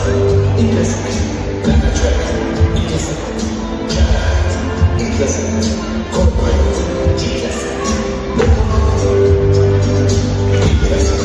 Itt leszek, lemecsek, itt leszek, család, itt leszek, kormány, itt leszek, itt leszek.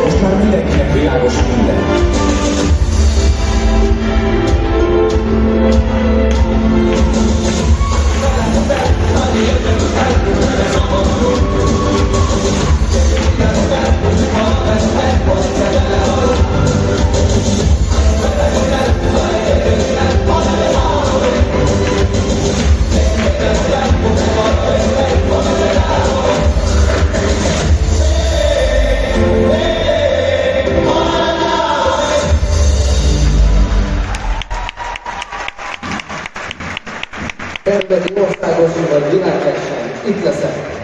Most már mindenkinek világos minden. Emberi országos vagy világverseny, itt leszek.